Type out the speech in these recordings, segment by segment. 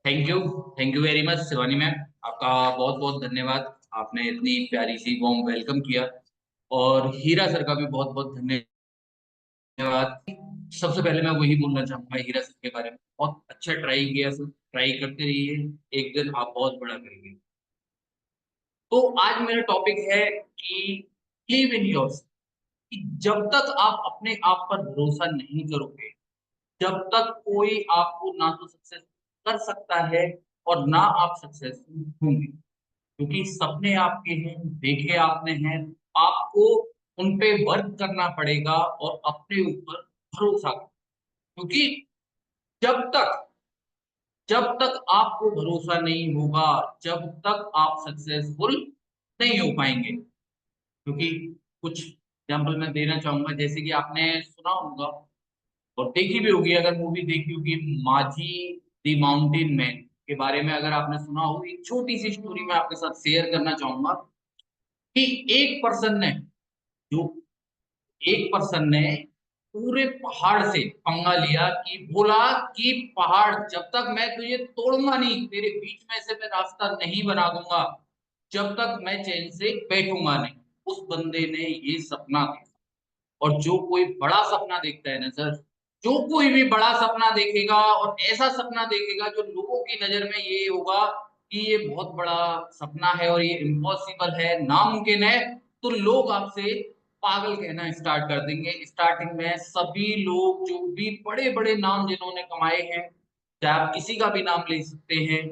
Thank you very much Shivani ma'am. आपका बहुत बहुत धन्यवाद। आपने इतनी प्यारी सी वार्म वेलकम किया। और हीरा सर का भी बहुत बहुत धन्यवाद। सबसे पहले मैं वही बोलना चाहूंगा हीरा सर के बारे में, बहुत अच्छा ट्राई किया सर, ट्राई करते रहिए, एक दिन आप बहुत बड़ा करेंगे। तो आज मेरा टॉपिक है कि बिलीव इन योरसेल्फ। कि जब तक आप अपने आप पर भरोसा नहीं करोगे, जब तक कोई आपको ना तो सक्सेस कर सकता है और ना आप सक्सेसफुल होंगे। क्योंकि सपने आपके हैं, देखे आपने हैं, आपको उन पे वर्क करना पड़ेगा और अपने ऊपर भरोसा करना। क्योंकि जब तक जब तक आपको भरोसा नहीं होगा, जब तक आप सक्सेसफुल नहीं हो पाएंगे। क्योंकि कुछ एग्जाम्पल मैं देना चाहूंगा, जैसे कि आपने सुना होगा और देखी भी होगी, अगर मूवी देखी होगी, माझी द माउंटेन मैन के बारे में अगर आपने सुना हो, एक छोटी सी स्टोरी मैं आपके साथ शेयर करना चाहूंगा कि एक पर्सन ने जो एक पर्सन ने पूरे पहाड़ से पंगा लिया कि बोला कि पहाड़ जब तक मैं तुझे तोड़ूंगा नहीं, तेरे बीच में से मैं रास्ता नहीं बना दूंगा, जब तक मैं चैन से बैठूंगा नहीं। उस बंदे ने ये सपना देखा। और जो कोई बड़ा सपना देखता है ना सर, जो कोई भी बड़ा सपना देखेगा और ऐसा सपना देखेगा जो लोगों की नजर में ये होगा कि ये बहुत बड़ा सपना है और ये इम्पॉसिबल है, नामुमकिन है, तो लोग आपसे पागल कहना स्टार्ट कर देंगे। स्टार्टिंग में सभी लोग, जो भी बड़े बड़े नाम जिन्होंने कमाए हैं, चाहे आप किसी का भी नाम ले सकते हैं,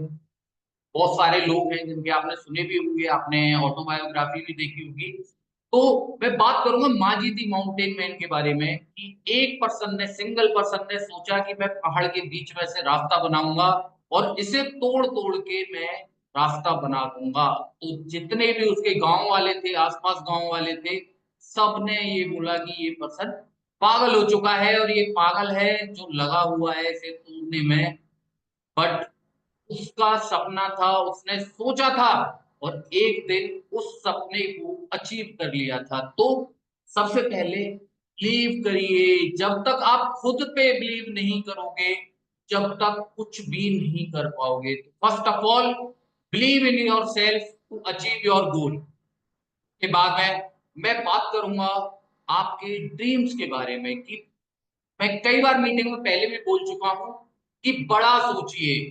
बहुत सारे लोग हैं जिनके आपने सुने भी होंगे, आपने ऑटोबायोग्राफी भी देखी होगी। तो मैं बात करूंगा माजी दी माउंटेन मैन के बारे में कि एक पर्सन ने, सिंगल पर्सन ने सोचा कि मैं पहाड़ के बीच में से रास्ता बनाऊंगा और इसे तोड़ तोड़ के मैं रास्ता बना दूंगा। तो जितने भी उसके गांव वाले थे, आसपास गांव वाले थे, सबने ये बोला कि ये पर्सन पागल हो चुका है और ये पागल है जो लगा हुआ है इसे तोड़ने में। बट उसका सपना था, उसने सोचा था और एक दिन उस सपने को अचीव कर लिया था। तो सबसे पहले बिलीव करिए। जब तक आप खुद पे बिलीव नहीं करोगे, जब तक कुछ भी नहीं कर पाओगे। First of all, believe in yourself to achieve your goal. के बाद में मैं बात करूंगा आपके ड्रीम्स के बारे में कि मैं कई बार मीटिंग में पहले भी बोल चुका हूं कि बड़ा सोचिए।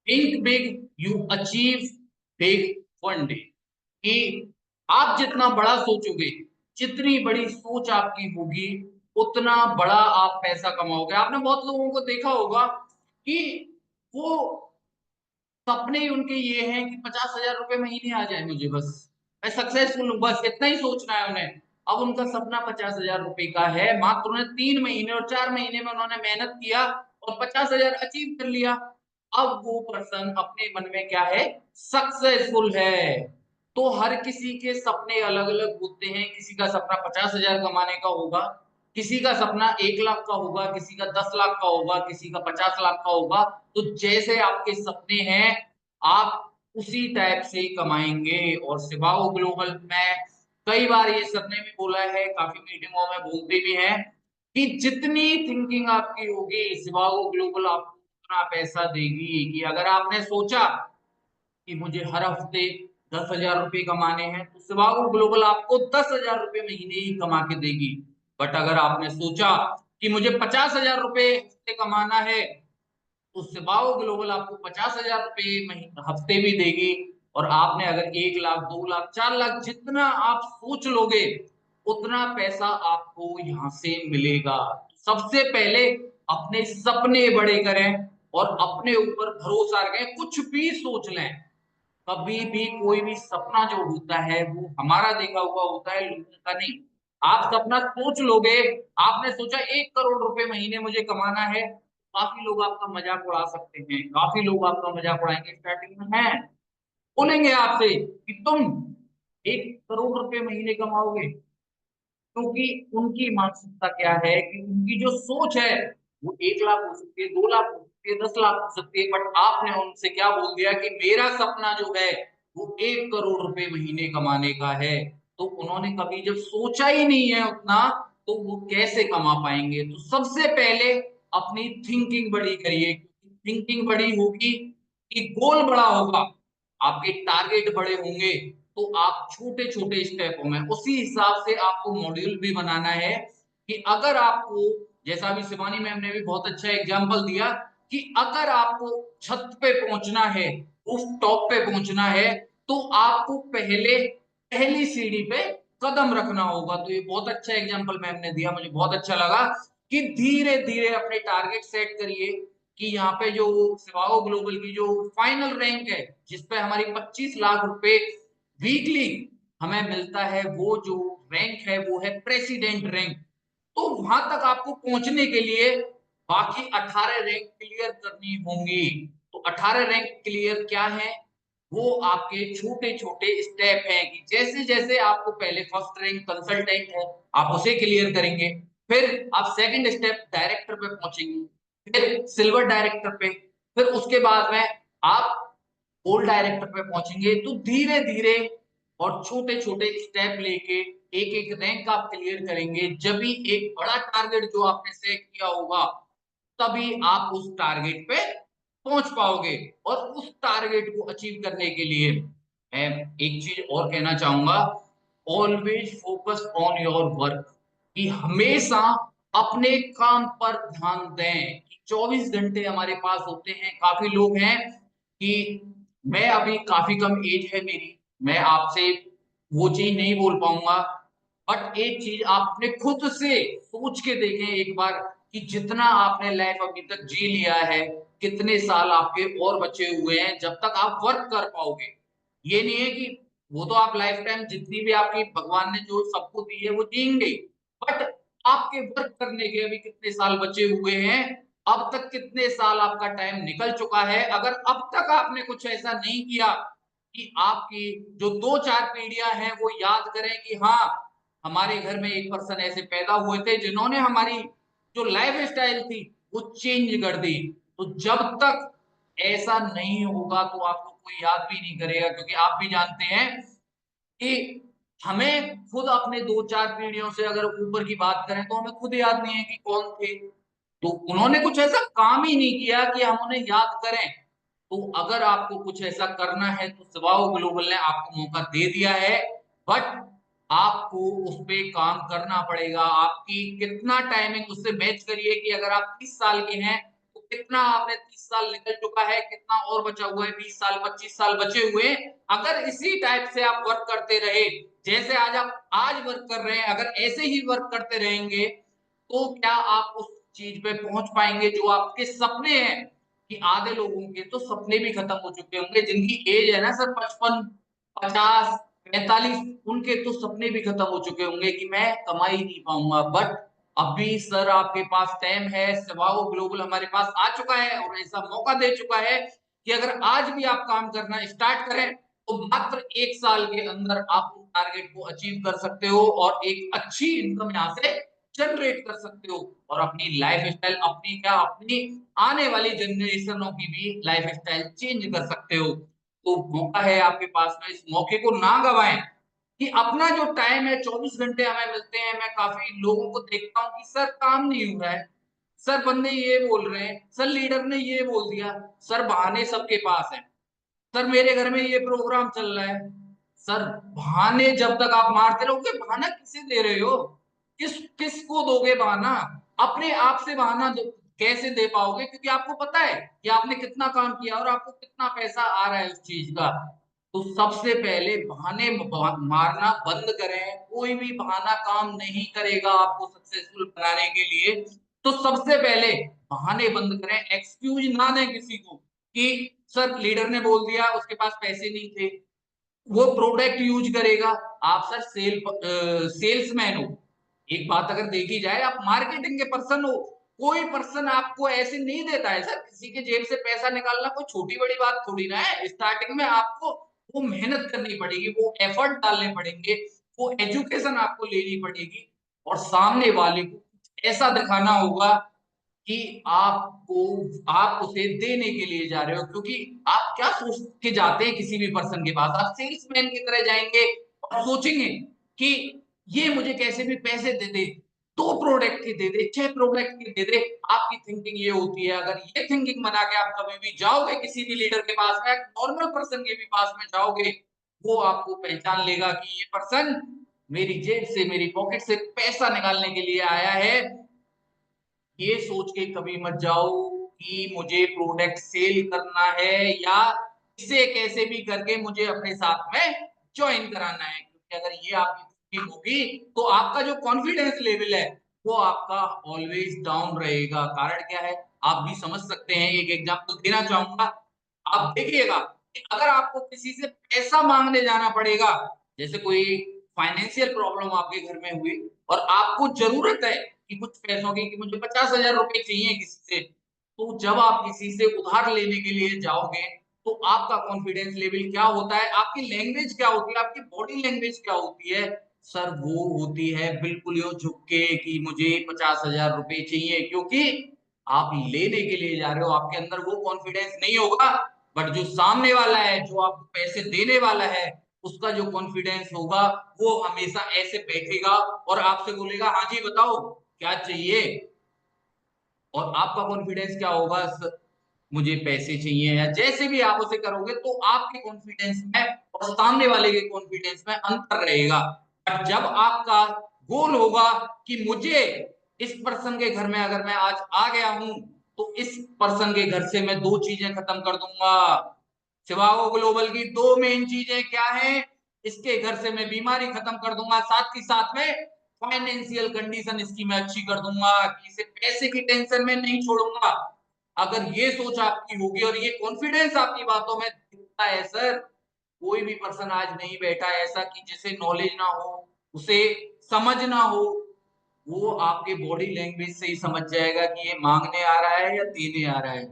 Think big, you achieve big one day. कि आप जितना बड़ा सोचोगे, जितनी बड़ी सोच आपकी होगी, उतना बड़ा आप पैसा कमाओगे। आपने बहुत लोगों को देखा होगा कि वो सपने ही उनके ये हैं कि 50,000 रुपए महीने आ जाए मुझे, बस मैं सक्सेसफुल हूं, बस इतना ही सोचना है उन्हें। अब उनका सपना 50,000 रुपए का है, मात्र उन्हें 3 महीने और 4 महीने में उन्होंने मेहनत किया और 50,000 अचीव कर लिया। अब वो पर्सन अपने मन में क्या है, सक्सेसफुल है। तो हर किसी के सपने अलग अलग होते हैं। किसी का सपना 50,000 कमाने का होगा, किसी का सपना 1 लाख का होगा, किसी का 10 लाख का होगा, किसी का 50 लाख का होगा। तो जैसे आपके सपने हैं, आप उसी टाइप से कमाएंगे। और सिवाओ ग्लोबल में कई बार ये सपने भी बोला है, काफी मीटिंगों में बोलते भी हैं कि जितनी थिंकिंग आपकी होगी, सिवाओ ग्लोबल आपको उतना पैसा देगी। कि अगर आपने सोचा कि मुझे हर हफ्ते 10,000 रुपए कमाने हैं, तो सिवागो ग्लोबल आपको 10,000 रुपए महीने ही कमा के देगी। बट अगर आपने सोचा कि मुझे 50,000 रुपए हफ्ते कमाना है, तो सिवागो ग्लोबल आपको 50,000 रुपए हफ्ते भी देगी। और आपने अगर 1 लाख, 2 लाख, 4 लाख, जितना आप सोच लोगे, उतना पैसा आपको यहां से मिलेगा। सबसे पहले अपने सपने बड़े करें और अपने ऊपर भरोसा रखें। कुछ भी सोच लें, कभी भी कोई भी सपना जो होता है वो हमारा देखा हुआ होता है, लोगों का नहीं। आप सपना सोच लोगे, आपने सोचा 1 करोड़ रुपए महीने मुझे कमाना है, काफी लोग आपका मजाक उड़ा सकते हैं, काफी लोग आपका मजाक उड़ाएंगे स्टार्टिंग में है, बोलेंगे आपसे कि तुम 1 करोड़ रुपए महीने कमाओगे। क्योंकि उनकी मानसिकता क्या है कि उनकी जो सोच है वो 1 लाख हो सकती है, 2 लाख हो सकती है, 10 लाख हो सकती है। बट आपने उनसे क्या बोल दिया कि मेरा सपना जो है वो 1 करोड़ रुपए महीने कमाने का है। तो उन्होंने कभी जब सोचा ही नहीं है उतना, तो वो कैसे कमा पाएंगे। तो सबसे पहले अपनी थिंकिंग बड़ी करिए। थिंकिंग बड़ी होगी, कि गोल बड़ा होगा, आपके टारगेट बड़े होंगे, तो आप छोटे-छोटे स्टेपों में उसी हिसाब से आपको मॉड्यूल भी बनाना है कि अगर आपको, जैसा अभी शिवानी मैम ने भी बहुत अच्छा एग्जांपल दिया, कि अगर आपको छत पे पहुंचना है, उस टॉप पे पहुंचना है, तो आपको पहले पहली सीढ़ी पे कदम रखना होगा। तो ये बहुत अच्छा एग्जांपल मैम ने दिया, मुझे बहुत अच्छा लगा कि धीरे-धीरे अपने टारगेट सेट करिए, कि यहाँ पे जो सेवाओ ग्लोबल की जो फाइनल रैंक है, जिस पे हमारी 25 लाख रुपए वीकली हमें मिलता है, वो जो रैंक है वो है प्रेसिडेंट रैंक। तो वहां तक आपको पहुंचने के लिए बाकी 18 रैंक क्लियर करनी होंगी। तो 18 रैंक क्लियर क्या है, वो आपके छोटे-छोटे स्टेप हैं, कि जैसे-जैसे आपको पहले फर्स्ट रैंक कंसल्टेंट है, आप उसे क्लियर करेंगे, फिर आप सेकंड स्टेप डायरेक्टर पे पहुंचेंगे, फिर सिल्वर डायरेक्टर पे, फिर उसके बाद में आप गोल्ड डायरेक्टर पे पहुंचेंगे। तो धीरे-धीरे और छोटे-छोटे स्टेप लेके एक-एक रैंक आप क्लियर करेंगे, जब भी एक बड़ा टारगेट जो आपने सेट किया होगा, तभी आप उस टारगेट पे पहुंच पाओगे। और उस टारगेट को अचीव करने के लिए मैं एक चीज और कहना चाहूंगा, always focus on your work, कि हमेशा अपने काम पर ध्यान दें, कि 24 घंटे हमारे पास होते हैं। काफी लोग हैं कि मैं अभी काफी कम एज है मेरी, मैं आपसे वो चीज नहीं बोल पाऊंगा, बट एक चीज आप अपने खुद से सोच के देखें एक बार, कि जितना आपने लाइफ अभी तक जी लिया है, कितने साल आपके और बचे हुए हैं जब तक आप वर्क कर पाओगे। ये नहीं है कि वो तो आप लाइफ टाइम जितनी भी आपकी भगवान ने जो सबको दी है वो जिएंगे, बट आपके वर्क करने के अभी कितने साल बचे हुए हैं, अब तक कितने साल आपका टाइम निकल चुका है। अगर अब तक आपने कुछ ऐसा नहीं किया कि आपकी जो 2-4 पीढ़ियां हैं वो याद करें कि हाँ, हमारे घर में एक पर्सन ऐसे पैदा हुए थे जिन्होंने हमारी जो लाइफ स्टाइल थी वो चेंज कर दी। तो जब तक ऐसा नहीं होगा तो आपको कोई याद भी नहीं करेगा, क्योंकि आप भी जानते हैं कि हमें खुद अपने 2-4 पीढ़ियों से अगर ऊपर की बात करें तो हमें खुद याद नहीं है कि कौन थे। तो उन्होंने कुछ ऐसा काम ही नहीं किया कि हम उन्हें याद करें। तो अगर आपको कुछ ऐसा करना है तो सिवाओ ग्लोबल ने आपको मौका दे दिया है, बट आपको उस पे काम करना पड़ेगा। आपकी कितना टाइमिंग उससे मैच करिए, कि अगर आप 30 साल के हैं तो कितना आपने 30 साल निकल चुका है, कितना और बचा हुआ है, 20 साल 25 साल बचे हुए हैं। अगर इसी टाइप से आप वर्क करते रहे, जैसे आज आप आज वर्क कर रहे हैं, अगर ऐसे ही वर्क करते रहेंगे, तो क्या आप उस चीज पे पहुंच पाएंगे जो आपके सपने हैं। कि आधे लोगों के तो सपने भी खत्म हो चुके होंगे, जिनकी एज है ना सर 55, 50, 45, उनके तो सपने भी खत्म हो चुके होंगे कि मैं कमा ही नहीं पाऊंगा। बट अभी सर आपके पास टाइम है, सेवाओ ग्लोबल हमारे पास आ चुका है और ऐसा मौका दे चुका है कि अगर आज भी आप काम करना स्टार्ट करें, तो मात्र 1 साल के अंदर आप उस टारगेट को अचीव कर सकते हो और एक अच्छी इनकम यहाँ से जनरेट कर सकते हो, और अपनी लाइफ स्टाइल, अपनी क्या, अपनी आने वाली जनरेशनों की भी लाइफ स्टाइल चेंज कर सकते हो। तो मौका है आपके पास में, इस मौके को ना गवाएं। कि अपना जो टाइम है 24 घंटे हमें मिलते हैं, मैं काफी लोगों को देखता हूँ कि सर काम नहीं हो रहा है, सर बंदे ये बोल रहे हैं, सर लीडर ने ये बोल दिया, सर बहाने सबके पास है, सर मेरे घर में ये प्रोग्राम चल रहा है। सर बहाने जब तक आप मारते रहोगे, बहाना किसे दे रहे हो, किसको दोगे बहाना। अपने आप से बहाना कैसे दे पाओगे, क्योंकि आपको पता है कि आपने कितना काम किया और आपको कितना पैसा आ रहा है उस चीज का। तो सबसे पहले बहाने मारना बंद करें। कोई भी बहाना काम नहीं करेगा आपको सक्सेसफुल बनाने के लिए। तो सबसे पहले बहाने बंद करें, एक्सक्यूज ना दें किसी को, कि सर लीडर ने बोल दिया, उसके पास पैसे नहीं थे, वो प्रोडक्ट यूज करेगा। आप सर सेल्समैन हो, एक बात अगर देखी जाए, आप मार्केटिंग के पर्सन हो। कोई पर्सन आपको ऐसे नहीं देता है सर, किसी के जेब से पैसा निकालना कोई छोटी बड़ी बात थोड़ी ना है। स्टार्टिंग में आपको वो मेहनत करनी पड़ेगी, वो एफर्ट डालने पड़ेंगे, वो एजुकेशन आपको लेनी पड़ेगी, और सामने वाले को ऐसा दिखाना होगा कि आपको, आप उसे देने के लिए जा रहे हो। क्योंकि आप क्या सोच के जाते हैं किसी भी पर्सन के पास, आप सेल्समैन की तरह जाएंगे और सोचेंगे कि ये मुझे कैसे भी पैसे दे दे, 2 प्रोडक्ट के दे दे, 6 प्रोडक्ट के दे दे, आपकी थिंकिंग ये होती है। अगर ये थिंकिंग बना के आप कभी भी जाओगे किसी भी लीडर के पास में, नॉर्मल पर्सन के भी पास में जाओगे, वो आपको पहचान लेगा कि ये पर्सन मेरी जेब से, मेरी पॉकेट से पैसा निकालने के लिए आया है। ये सोच के कभी मत जाओ कि मुझे प्रोडक्ट सेल करना है या इसे कैसे भी करके मुझे अपने साथ में जॉइन कराना है, क्योंकि अगर ये आपकी थिंकिंग होगी तो आपका जो कॉन्फिडेंस लेवल है वो आपका ऑलवेज डाउन रहेगा। कारण क्या है, आप भी समझ सकते हैं। एक एग्जांपल देना चाहूंगा, आप देखिएगा कि अगर आपको किसी से पैसा मांगने जाना पड़ेगा, जैसे कोई फाइनेंशियल प्रॉब्लम आपके घर में हुई और आपको जरूरत है कि कुछ पैसों की, कि मुझे 50,000 रुपए चाहिए किसी से, तो जब आप किसी से उधार लेने के लिए जाओगे तो आपका कॉन्फिडेंस लेवल क्या होता है, आपकी लैंग्वेज क्या होती है, आपकी बॉडी लैंग्वेज क्या होती है सर? वो होती है बिल्कुल यूं झुक के कि मुझे 50,000 रुपए चाहिए, क्योंकि आप लेने के लिए जा रहे हो, आपके अंदर वो कॉन्फिडेंस नहीं होगा। बट जो सामने वाला है, जो आपको पैसे देने वाला है, उसका जो कॉन्फिडेंस होगा वो हमेशा ऐसे बैठेगा और आपसे बोलेगा हाँ जी बताओ क्या चाहिए। और आपका कॉन्फिडेंस क्या होगा, मुझे पैसे चाहिए, या जैसे भी आप उसे करोगे तो आपके कॉन्फिडेंस में और सामने वाले के कॉन्फिडेंस में अंतर रहेगा। पर जब आपका गोल होगा कि मुझे इस पर्सन के घर में अगर मैं आज आ गया हूं तो इस पर्सन के घर से मैं 2 चीजें खत्म कर दूंगा। शिवागो ग्लोबल की 2 मेन चीजें क्या है, इसके घर से मैं बीमारी खत्म कर दूंगा, साथ ही साथ में फाइनेंशियल कंडीशन इसकी मैं अच्छी कर दूंगा, कि इसे पैसे की टेंशन में नहीं छोड़ूंगा। अगर ये सोच आपकी होगी और ये कॉन्फिडेंस आपकी बातों में दिखता है सर, कोई भी पर्सन आज नहीं बैठा है ऐसा कि जिसे नॉलेज ना हो, उसे समझ ना हो, वो आपके बॉडी लैंग्वेज से ही समझ जाएगा कि ये मांगने आ रहा है या देने आ रहा है।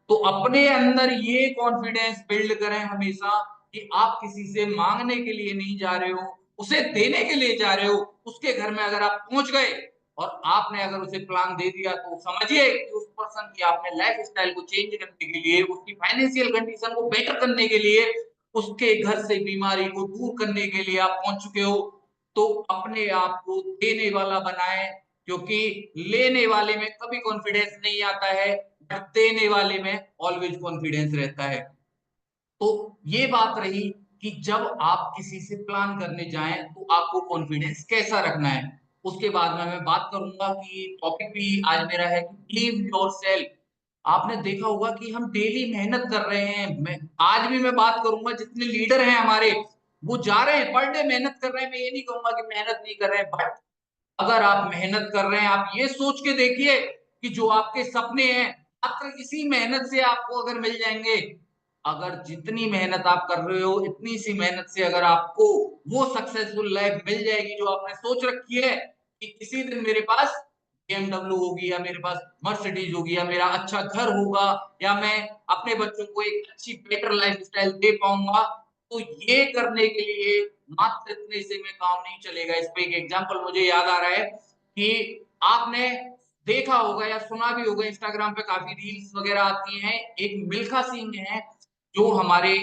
तो अपने अंदर ये कॉन्फिडेंस बिल्ड करें हमेशा कि आप किसी से मांगने के लिए नहीं जा रहे हो, उसे देने के लिए जा रहे हो। उसके घर में अगर आप पहुंच गए और आपने अगर उसे प्लान दे दिया तो समझिए कि उस पर्सन की आपने लाइफ स्टाइल को चेंज करने के लिए, उसकी फाइनेंशियल कंडीशन को बेटर करने के लिए, उसके घर से बीमारी को दूर करने के लिए आप पहुंच चुके हो। तो अपने आप को देने वाला बनाएं, क्योंकि लेने वाले में कभी कॉन्फिडेंस नहीं आता है, बट देने वाले में ऑलवेज कॉन्फिडेंस रहता है। तो ये बात रही कि जब आप किसी से प्लान करने जाएं तो आपको कॉन्फिडेंस कैसा रखना है। उसके बाद में मैं बात करूंगा कि टॉपिक भी आज मेरा है कि बिलीव योरसेल्फ। आपने देखा होगा कि हम डेली मेहनत कर रहे हैं, मैं आज भी मैं बात करूंगा जितने लीडर हैं हमारे, वो जा रहे हैं पर डे मेहनत कर रहे हैं। मैं ये नहीं कहूंगा कि मेहनत नहीं कर रहे हैं, बट अगर आप मेहनत कर रहे हैं, आप ये सोच के देखिए कि जो आपके सपने हैं मात्र इसी मेहनत से आपको अगर मिल जाएंगे। अगर जितनी मेहनत आप कर रहे हो इतनी सी मेहनत से अगर आपको वो सक्सेसफुल लाइफ मिल जाएगी जो आपने सोच रखी है कि किसी दिन मेरे पास BMW होगी, या मेरे पास मर्सिडीज होगी, या मेरा अच्छा घर होगा, या मैं अपने बच्चों को एक अच्छी बेटर लाइफ स्टाइल दे पाऊंगा, तो ये करने के लिए मात्र इतने से में काम नहीं चलेगा। इस पे एक एग्जांपल मुझे याद आ रहा है कि आपने देखा होगा या सुना भी होगा, इंस्टाग्राम पे काफी रील्स वगैरह आती हैं। एक मिल्खा सिंह है जो हमारे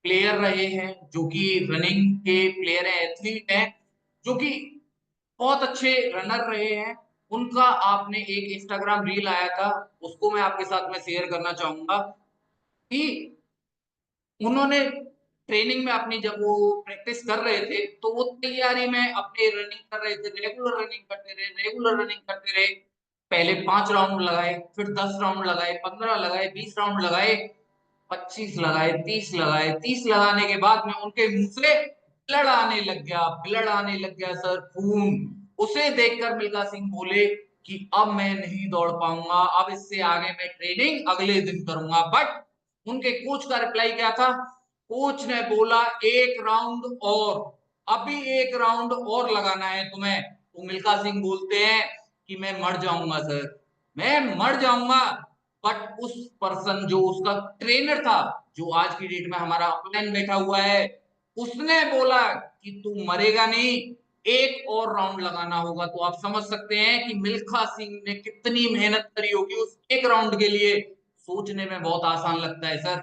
प्लेयर रहे हैं, जो कि रनिंग के प्लेयर हैं, एथलीट हैं, जो कि बहुत अच्छे रनर रहे हैं। उनका आपने एक इंस्टाग्राम रील आया था, उसको मैं आपके साथ में शेयर करना चाहूंगा कि उन्होंने ट्रेनिंग में अपनी जब वो प्रैक्टिस कर रहे थे तो वो तैयारी में अपने रनिंग कर रहे थे, रेगुलर रनिंग करते रहे, रेगुलर रनिंग करते रहे। पहले 5 राउंड लगाए, फिर 10 राउंड लगाए, 15 लगाए, 20 राउंड लगाए, 25 लगाए, 30 लगाए। 30 लगाने के बाद में उनके मुंह से ब्लड आने लग गया, ब्लड आने लग गया सर, खून। उसे देखकर मिल्खा सिंह बोले कि अब मैं नहीं दौड़ पाऊंगा, अब इससे आगे मैं ट्रेनिंग अगले दिन करूंगा। बट उनके कोच का रिप्लाई क्या था? कोच ने बोला 1 राउंड और, अभी 1 राउंड और लगाना है तुम्हें। तो मिल्खा सिंह बोलते हैं कि मैं मर जाऊंगा सर, मैं मर जाऊंगा। बट उस पर्सन जो उसका ट्रेनर था, जो आज की डेट में हमारा अपलाइन बैठा हुआ है, उसने बोला कि तू मरेगा नहीं, एक और राउंड लगाना होगा। तो आप समझ सकते हैं कि मिल्खा सिंह ने कितनी मेहनत करी होगी उस 1 राउंड के लिए। सोचने में बहुत आसान लगता है सर,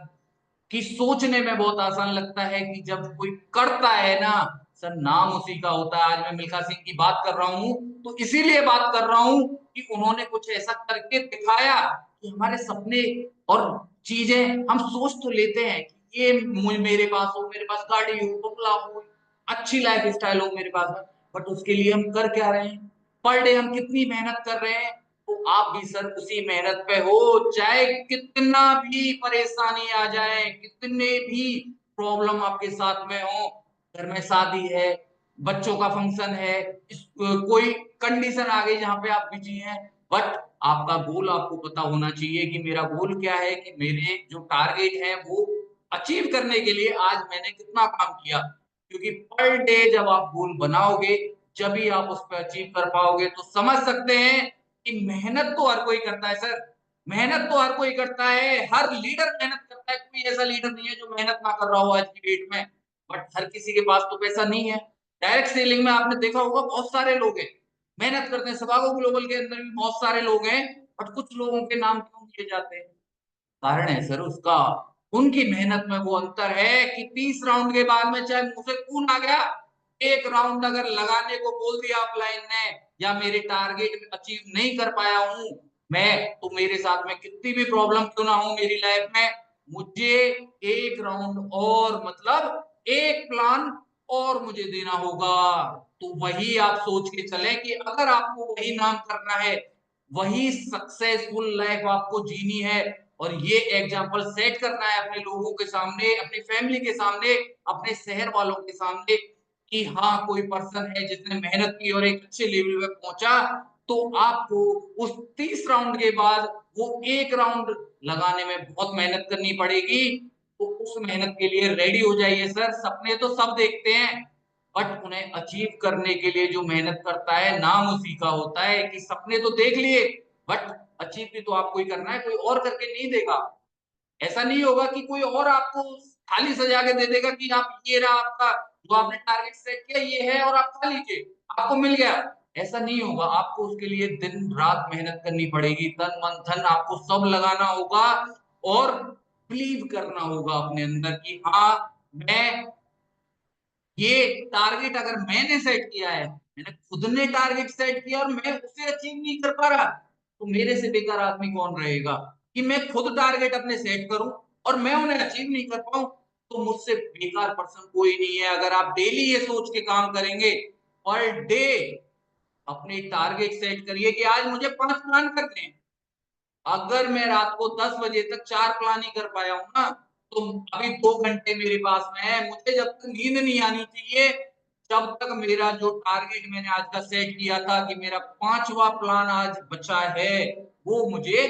कि सोचने में बहुत आसान लगता है कि जब कोई करता है ना सर, नाम उसी का होता है। आज मैं मिल्खा सिंह की बात कर रहा हूं तो इसीलिए बात कर रहा हूं कि उन्होंने कुछ ऐसा करके दिखाया कि हमारे सपने और चीजें हम सोच तो लेते हैं कि ये मेरे पास हो, मेरे पास गाड़ी हो, बंगला हो, अच्छी लाइफ स्टाइल हो मेरे पास, बट उसके लिए हम कर क्या रहे हैं? पर डे हम कितनी मेहनत कर रहे हैं? तो आप भी सर उसी मेहनत पे हो, चाहे कितना भी परेशानी आ जाए, कितने भी प्रॉब्लम आपके साथ में हो, घर में शादी है, बच्चों का फंक्शन है, कोई कंडीशन आ गई जहां पे आप बिजी हैं, बट आपका गोल आपको पता होना चाहिए कि मेरा गोल क्या है, कि मेरे जो टारगेट है वो अचीव करने के लिए आज मैंने कितना काम किया। क्योंकि पर डे जब आप गोल बनाओगे, जब भी आप उस पर अचीव कर पाओगे, तो समझ सकते हैं कि मेहनत तो हर कोई करता है सर, मेहनत तो हर कोई करता है, हर लीडर मेहनत करता है, कोई ऐसा लीडर नहीं है जो मेहनत ना कर रहा हो आज की डेट में। बट हर किसी के पास तो पैसा नहीं है। डायरेक्ट सेलिंग में आपने देखा होगा बहुत सारे लोग हैं, मेहनत करते हैं, सवागो ग्लोबल के अंदर भी बहुत सारे लोग हैं, बट कुछ लोगों के नाम क्यों लिए जाते हैं? कारण है सर उसका, उनकी मेहनत में वो अंतर है कि 30 राउंड के बाद में चाहे मुंह से खून आ गया, एक राउंड अगर लगाने को बोल दिया अपलाइन ने, या मेरे टारगेट अचीव नहीं कर पाया हूं मैं, तो मेरे साथ में कितनी भी प्रॉब्लम क्यों ना हो मेरी लाइफ में, मुझे एक राउंड और, मतलब एक प्लान और मुझे देना होगा। तो वही आप सोच के चले कि अगर आपको वही नाम करना है, वही सक्सेसफुल लाइफ आपको जीनी है, और ये एग्जाम्पल सेट करना है अपने लोगों के सामने, अपनी फैमिली के सामने, अपने शहर वालों के सामने, कि हाँ कोई पर्सन है जिसने मेहनत की और एक अच्छे लेवल पे पहुंचा, तो आपको उस 30 राउंड के बाद वो एक राउंड लगाने में बहुत मेहनत करनी पड़ेगी। तो उस मेहनत के लिए रेडी हो जाइए सर। सपने तो सब देखते हैं, बट उन्हें अचीव करने के लिए जो मेहनत करता है नाम उसी का होता है। कि सपने तो देख लिए, बट अचीव भी तो आपको ही करना है, कोई और करके नहीं देगा। ऐसा नहीं होगा कि कोई और आपको थाली सजा के दे देगा कि आप ये रहा आपका जो आपने टारगेट सेट किया ये है और आप खा लीजिए, आपको मिल गया। ऐसा नहीं होगा, आपको उसके लिए दिन रात मेहनत करनी पड़ेगी, तन मन धन आपको सब लगाना होगा, और बिलीव करना होगा अपने अंदर कि हाँ मैं, ये टारगेट अगर मैंने सेट किया है, मैंने खुद ने टारगेट सेट किया और मैं उसे अचीव नहीं कर पा रहा, तो मेरे से बेकार आदमी कौन रहेगा? कि मैं खुद टारगेट अपने सेट करूं और मैं उन्हें अचीव नहीं कर पाऊं, तो मुझसे बेकार पर्सन कोई नहीं है। अगर आप डेली ये सोच के काम करेंगे, पर डे अपने टारगेट सेट करिए कि आज मुझे 5 प्लान करने हैं। अगर मैं रात को 10 बजे तक 4 प्लान ही कर पाया हूँ ना, तो अभी 2 घंटे मेरे पास में है। मुझे जब तक नींद नहीं आनी चाहिए, जब तक मेरा जो टारगेट मैंने आज का सेट किया था कि मेरा 5वां प्लान आज बचा है, वो मुझे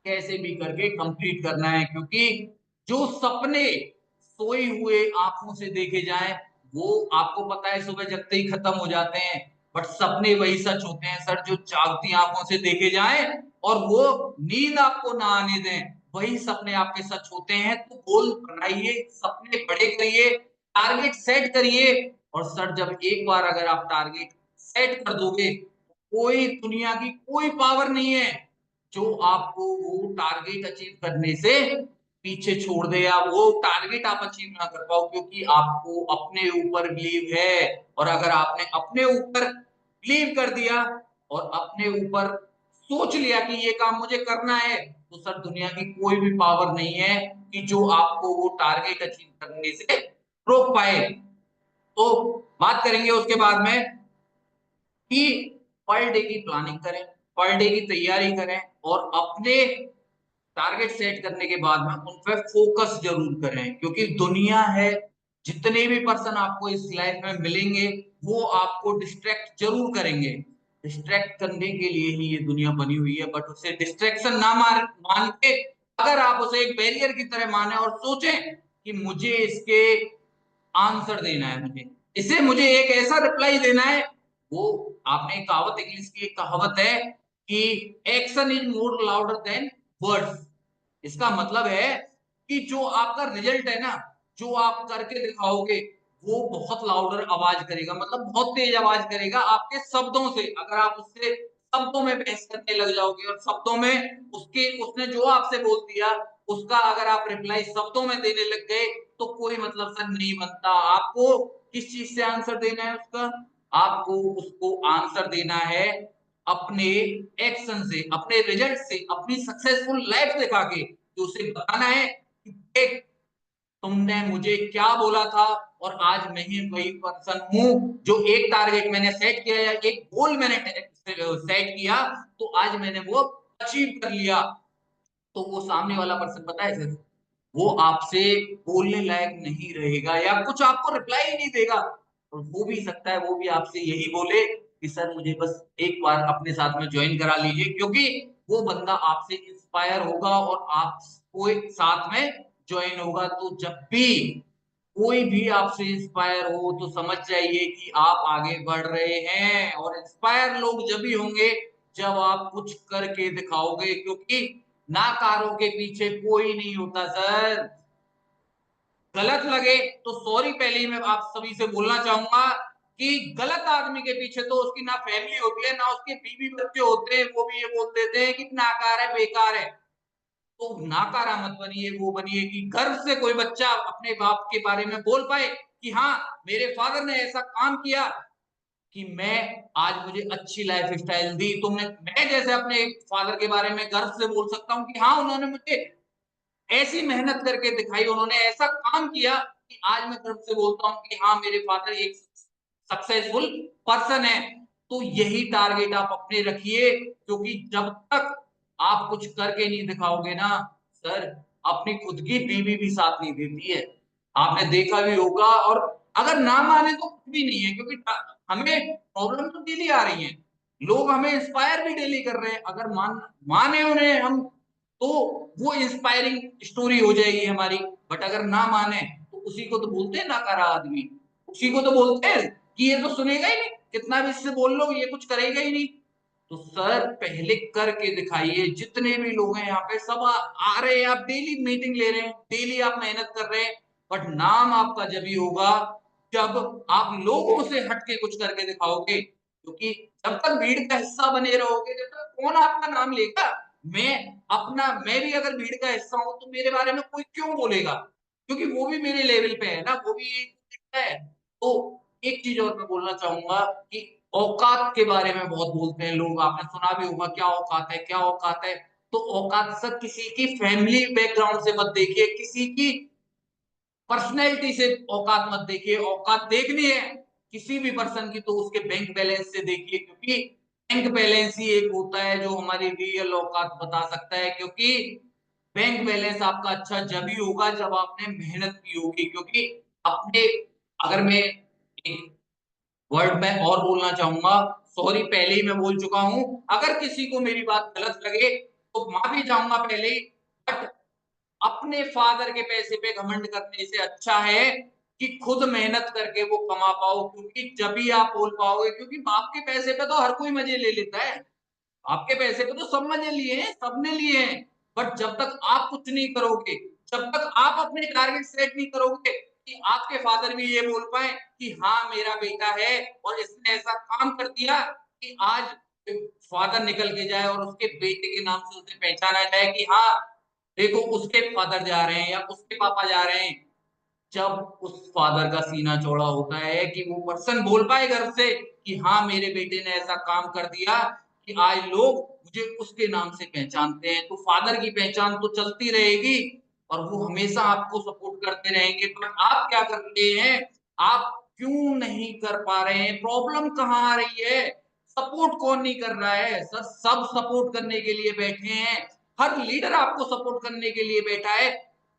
कैसे भी करके कंप्लीट करना है। क्योंकि जो सपने सोई हुए आंखों से देखे जाएं, वो आपको पता है सुबह जगते ही खत्म हो जाते हैं, बट सपने वही सच होते हैं सर जो जागती आंखों से देखे जाएं, और वो नींद आपको ना आने दें, वही सपने आपके सच होते हैं। तो गोल बनाइए, सपने बड़े करिए, टारगेट सेट करिए, और सर जब एक बार अगर आप टारगेट सेट कर दोगे, कोई दुनिया की कोई पावर नहीं है जो आपको वो टारगेट अचीव करने से पीछे छोड़ दे, या वो टारगेट आप अचीव ना कर पाओ। क्योंकि आपको अपने ऊपर बिलीव है, और अगर आपने अपने ऊपर बिलीव कर दिया और अपने ऊपर सोच लिया कि ये काम मुझे करना है, तो सर दुनिया की कोई भी पावर नहीं है कि जो आपको वो टारगेट अचीव करने से रोक पाए। तो बात करेंगे उसके बाद में कि पर डे की प्लानिंग करें, पर डे की तैयारी करें, और अपने टारगेट सेट करने के बाद में उन पे फोकस जरूर करें। क्योंकि दुनिया है, जितने भी पर्सन आपको इस लाइफ में मिलेंगे, वो आपको डिस्ट्रैक्ट जरूर करेंगे। डिस्ट्रैक्ट करने के लिए ही ये दुनिया बनी हुई है, बट उसे डिस्ट्रैक्शन ना मान के, अगर आप उसे एक बैरियर की तरह माने और सोचें कि मुझे इसके आंसर देना है, मुझे एक ऐसा रिप्लाई देना है, वो आपने कहावत, इंग्लिश की एक कहावत है कि action is more louder than words. इसका मतलब है कि जो आपका रिजल्ट है ना, जो आप करके दिखाओगे, वो बहुत लाउडर आवाज करेगा, मतलब बहुत तेज आवाज करेगा आपके शब्दों से। अगर आप उससे शब्दों में बहस करने लग जाओगे और शब्दों में उसने जो आपसे बोल दिया, उसका अगर आप रिप्लाई शब्दों में देने लग गए, तो कोई मतलब सर नहीं बनता। आपको किस चीज से आंसर देना है उसका? आपको उसको आंसर देना है अपने एक्शन से, अपने रिजल्ट से, अपनी सक्सेसफुल लाइफ दिखा के, तो उसे बताना है कि देख तुमने मुझे क्या बोला था और आज मैं ही वही पर्सन हूँ जो एक टारगेट मैंने सेट किया या एक गोल मैंने सेट किया तो आज मैंने वो अचीव कर लिया। तो वो सामने वाला पर्सन पता है सर, वो आपसे बोलने लायक नहीं रहेगा या कुछ आपको रिप्लाई ही नहीं देगा। और हो भी सकता है वो भी आपसे यही बोले कि सर मुझे बस एक बार अपने साथ में ज्वाइन करा लीजिए, क्योंकि वो बंदा आपसे इंस्पायर होगा और आपको एक साथ में ज्वाइन होगा। तो जब भी कोई भी आपसे इंस्पायर हो तो समझ जाइए कि आप आगे बढ़ रहे हैं। और इंस्पायर लोग जब भी होंगे जब आप कुछ करके दिखाओगे, क्योंकि नाकारों के पीछे कोई नहीं होता सर। गलत लगे तो सॉरी पहले ही मैं आप सभी से बोलना चाहूंगा कि गलत आदमी के पीछे तो उसकी ना फैमिली होती है ना उसके बीवी बच्चे होते हैं, वो भी ये बोल देते हैं कि नाकार है बेकार है। तो नाकारा मत बनिए, वो बनिए कि गर्व से कोई बच्चा अपने बाप के बारे में बोल पाए कि हाँ मेरे फादर ने ऐसा काम किया कि मैं आज मुझे अच्छी लाइफ स्टाइल दी। तो मैं जैसे अपने फादर के बारे में गर्व से बोल सकता हूँ कि हाँ उन्होंने मुझे ऐसी मेहनत करके दिखाई, उन्होंने ऐसा काम किया कि आज मैं गर्व से बोलता हूँ कि हाँ मेरे फादर एक सक्सेसफुल पर्सन है। तो यही टारगेट आप अपने रखिए, क्योंकि जब तक आप कुछ करके नहीं दिखाओगे ना सर, अपनी खुद की बीवी भी साथ नहीं देती है। आपने देखा भी होगा। और अगर ना माने तो कुछ भी नहीं है, क्योंकि हमें प्रॉब्लम तो डेली आ रही है, लोग हमें इंस्पायर भी डेली कर रहे हैं। अगर माने उन्हें हम तो वो इंस्पायरिंग स्टोरी हो जाएगी हमारी। बट अगर ना माने तो उसी को तो बोलते हैं नाकारा आदमी, उसी को तो बोलते हैं कि ये तो सुनेगा ही नहीं, कितना भी इससे बोल लो ये कुछ करेगा ही नहीं। तो सर पहले करके दिखाइए। जितने भी लोग हैं यहाँ पे सब आ रहे हैं, आप डेली मीटिंग ले रहे हैं, डेली आप मेहनत कर रहे हैं, बट नाम आपका जब ही होगा जब आप लोगों से हटके कुछ करके दिखाओगे। क्योंकि जब तक भीड़ का हिस्सा बने रहोगे जब तक कौन आपका नाम लेगा। मैं भी अगर भीड़ का हिस्सा हूं तो मेरे बारे में कोई क्यों बोलेगा, क्योंकि वो भी मेरे लेवल पे है ना, वो भी एक है। तो एक चीज और मैं बोलना चाहूंगा कि औकात के बारे में बहुत बोलते हैं लोग, आपने सुना भी होगा क्या औकात है क्या औकात है। तो औकात सर किसी की फैमिली बैकग्राउंड से मत देखिए, किसी की पर्सनैलिटी से औकात मत देखिए। औकात देखनी है किसी भी पर्सन की तो उसके बैंक बैलेंस से देखिए, क्योंकि बैंक बैलेंस ही एक होता है जो हमारी रियल औकात बता सकता है। क्योंकि बैंक बैलेंस आपका अच्छा जब ही होगा जब आपने मेहनत की होगी। क्योंकि अपने अगर मैं एक वर्ड में और बोलना चाहूंगा, सॉरी पहले ही मैं बोल चुका हूं, अगर किसी को मेरी बात गलत लगे तो माफी चाहूंगा पहले ही। बट अपने फादर के पैसे पे घमंड करने से अच्छा है कि खुद मेहनत करके वो कमा पाओ, क्योंकि जब भी आप बोल पाओगे, क्योंकि बाप के पैसे पे तो हर कोई मजे ले लेता है। आपके पैसे पे तो सब मजे लिए हैं, सबने लिए हैं। बट जब तक आप कुछ नहीं करोगे, जब तक आप अपने टारगेट सेट नहीं करोगे कि आपके फादर भी ये बोल पाए कि हाँ मेरा बेटा है और इसने ऐसा काम कर दिया कि आज फादर निकल के जाए और उसके बेटे के नाम से उसे पहचाना जाए कि हाँ देखो उसके फादर जा रहे हैं या उसके पापा जा रहे हैं। जब उस फादर का सीना चौड़ा होता है कि वो पर्सन बोल पाए घर से कि हाँ मेरे बेटे ने ऐसा काम कर दिया कि आज लोग मुझे उसके नाम से पहचानते हैं, तो फादर की पहचान तो चलती रहेगी और वो हमेशा आपको सपोर्ट करते रहेंगे। बट आप क्या कर रहे हैं, आप क्यों नहीं कर पा रहे हैं, प्रॉब्लम कहाँ आ रही है? सपोर्ट कौन नहीं कर रहा है सर? सब सपोर्ट करने के लिए बैठे हैं, हर लीडर आपको सपोर्ट करने के लिए बैठा है।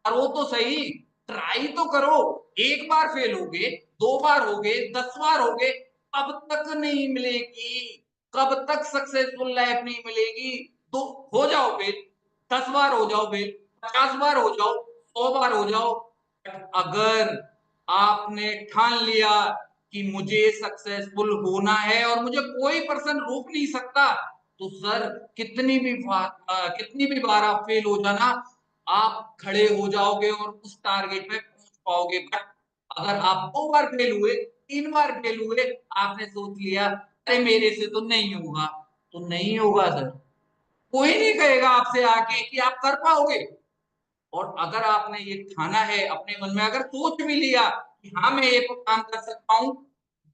और वो तो सही, ट्राई तो करो। एक बार फेल हो गए, दो बार हो गए, 10 बार हो गए, कब तक नहीं मिलेगी? कब तक सक्सेसफुल लाइफ नहीं मिलेगी? तो हो जाओ फेल, 10 बार हो जाओ फेल, 50 बार हो जाओ, 100 बार हो जाओ। अगर आपने ठान लिया कि मुझे सक्सेसफुल होना है और मुझे कोई पर्सन रोक नहीं सकता, तो सर कितनी भी बार आप फेल हो जाना, आप खड़े हो जाओगे और उस टारगेट पे पहुंच पाओगे। बट अगर आप 2 बार फेल हुए, 3 बार फेल हुए, आपने सोच लिया अरे मेरे से तो नहीं होगा, तो नहीं होगा सर। कोई नहीं कहेगा आपसे आके कि आप कर पाओगे। और अगर आपने ये ठाना है अपने मन में, अगर सोच भी लिया कि हाँ मैं ये काम कर सकता हूँ,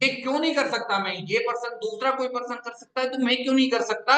ये क्यों नहीं कर सकता मैं, ये पर्सन दूसरा कोई पर्सन कर सकता है तो मैं क्यों नहीं कर सकता।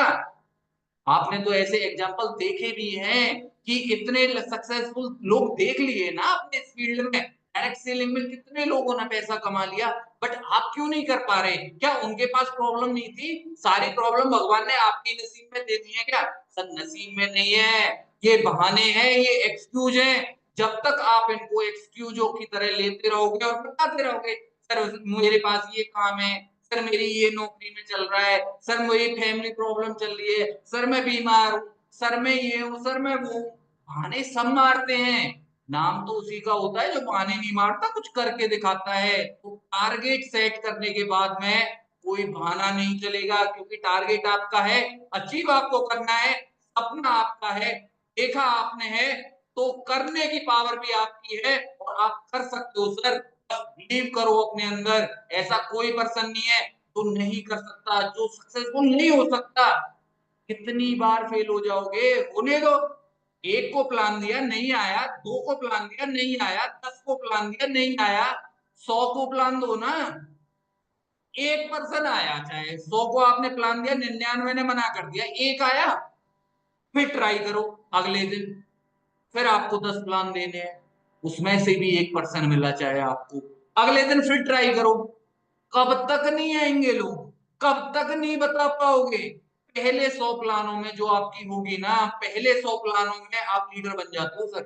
आपने तो ऐसे एग्जाम्पल देखे भी हैं कि इतने सक्सेसफुल लोग देख लिए ना अपने इस फील्ड में, डायरेक्ट सेलिंग में कितने लोगों ने पैसा कमा लिया। बट आप क्यों नहीं कर पा रहे, क्या उनके पास प्रॉब्लम नहीं थी, सारी प्रॉब्लम भगवान ने आपके नसीब में दे दी है क्या? सर नसीब में नहीं है, ये बहाने हैं, ये एक्सक्यूज है। जब तक आप इनको एक्सक्यूजों की तरह लेते रहोगे और बताते रहोगे सर मेरे पास ये काम है, सर मेरी ये नौकरी में चल रहा है, सर मेरी फैमिली प्रॉब्लम चल रही है, सर मैं बीमार हूँ, सर मैं ये हूँ, सर मैं वो हूँ। बहाने सब मारते हैं, नाम तो उसी का होता है जो बहाने नहीं मारता, कुछ करके दिखाता है। तो टारगेट सेट करने के बाद में कोई बहाना नहीं चलेगा, क्योंकि टारगेट आपका है, अचीव आपको करना है, सपना आपका है, देखा आपने है, तो करने की पावर भी आपकी है और आप कर सकते हो सर। बिलीव करो अपने अंदर, ऐसा कोई पर्सन नहीं है जो नहीं कर सकता, जो सक्सेसफुल नहीं हो सकता। कितनी बार फेल हो जाओगे, होने दो। एक को प्लान दिया नहीं आया, दो को प्लान दिया नहीं आया, 10 को प्लान दिया नहीं आया, 100 को प्लान दो ना। एक पर्सन आया, चाहे 100 को आपने प्लान दिया, 99 ने मना कर दिया, एक आया, फिर ट्राई करो अगले दिन, फिर आपको 10 प्लान देने हैं, उसमें से भी एक पर्सन मिला चाहे आपको, अगले दिन फिर ट्राई करो। कब तक नहीं आएंगे लोग, कब तक नहीं बता पाओगे। पहले 100 प्लानों में जो आपकी होगी ना, पहले 100 प्लानों में आप लीडर बन जाते हो सर।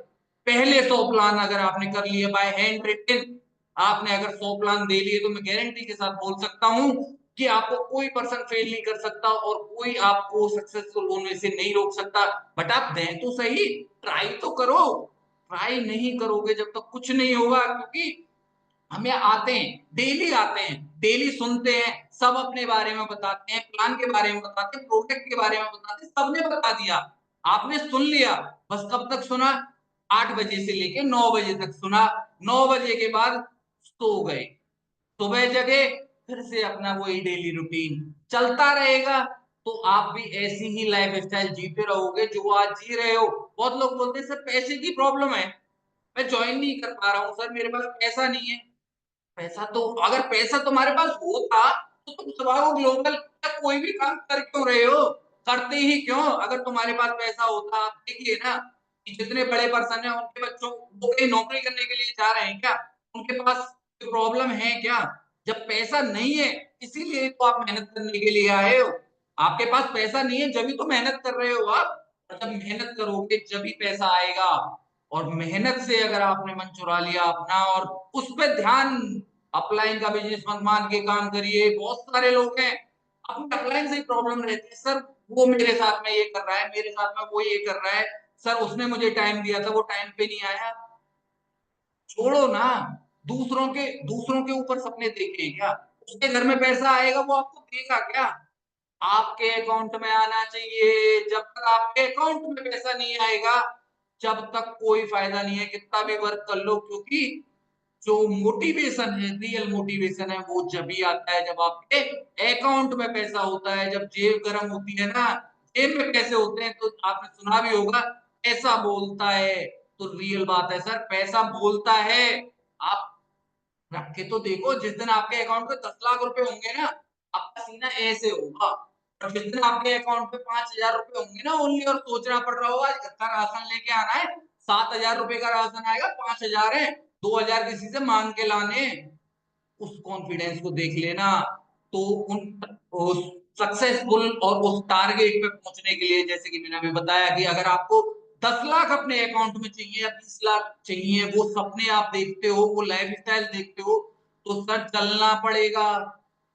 पहले 100 प्लान अगर आपने कर लिए बाय हैंड रिटन, आपने अगर 100 प्लान दे लिए, तो मैं गारंटी के साथ बोल सकता हूं कि आपको कोई पर्सन फेल नहीं कर सकता और कोई आपको सक्सेसफुल होने से नहीं रोक सकता। बट आप दें तो सही, ट्राई तो करो। ट्राई नहीं करोगे जब तक कुछ नहीं होगा, क्योंकि हमें आते हैं, डेली आते हैं, डेली सुनते हैं, सब अपने बारे में बताते हैं, प्लान के बारे में बताते हैं, प्रोजेक्ट के बारे में बताते हैं, सबने बता दिया, आपने सुन लिया। बस कब तक सुना? 8 बजे से लेके 9 बजे तक सुना, 9 बजे के बाद सो गए, सुबह जगे, फिर से अपना वही डेली रूटीन चलता रहेगा। तो आप भी ऐसी ही लाइफ स्टाइल जीते रहोगे जो आज जी रहे हो। बहुत लोग बोलते हैं सर पैसे की प्रॉब्लम है, मैं ज्वाइन नहीं कर पा रहा हूँ सर, मेरे पास पैसा नहीं है। पैसा तो, अगर पैसा तुम्हारे पास होता तो तुम सुबह ग्लोबल या कोई भी काम कर क्यों रहे हो, करते ही क्यों? अगर तुम्हारे पास पैसा होता, आप देखिए ना कि जितने बड़े पर्सन है उनके बच्चों वो कहीं नौकरी करने के लिए जा रहे हैं क्या, उनके पास कोई प्रॉब्लम है क्या? जब पैसा नहीं है इसीलिए तो आप मेहनत करने के लिए आए हो। आपके पास पैसा नहीं है जब तो मेहनत कर रहे हो आप, और जब मेहनत करोगे जब पैसा आएगा। और मेहनत से अगर आपने मन चुरा लिया अपना और उस पे ध्यान, अपलाइन का बिजनेस मत मान के काम करिए। बहुत सारे लोग हैं अपने अपलाइन से ही प्रॉब्लम रहती है, सर वो मेरे साथ में ये कर रहा है, मेरे साथ में वो ये कर रहा है, सर उसने मुझे टाइम दिया था वो टाइम पे नहीं आया। छोड़ो ना, दूसरों के ऊपर सपने देखे क्या? उसके घर में पैसा आएगा वो आपको देगा क्या? आपके अकाउंट में आना चाहिए। जब तक आपके अकाउंट में पैसा नहीं आएगा, जब तक कोई फायदा नहीं है कितना भी वर्क कर लो, क्योंकि जो मोटिवेशन है, रियल मोटिवेशन है, वो जब भी आता है जब आपके अकाउंट में पैसा होता है। जब जेब गर्म होती है ना, जेब में पैसे होते हैं, तो आपने सुना भी होगा पैसा बोलता है। तो रियल बात है सर, पैसा बोलता है। आप रख के तो देखो, जिस दिन आपके अकाउंट में 10 लाख रुपए होंगे ना, आपका सीना ऐसे होगा। और जिस दिन आपके अकाउंट में 5,000 रुपए होंगे ना ओनली, और सोचना पड़ रहा होगा आज घर का राशन लेके आना है, 7,000 रुपए का राशन आएगा, 5,000 है, 2,000 किसी से मांग के लाने, उस कॉन्फिडेंस को देख लेना। तो उस सक्सेसफुल और उस टारगेट पे पहुंचने के लिए, जैसे कि मैंने अभी बताया कि अगर आपको 10 लाख अपने अकाउंट में चाहिए या 20 लाख चाहिए, वो सपने आप देखते हो, वो लाइफ स्टाइल देखते हो, तो सर चलना पड़ेगा,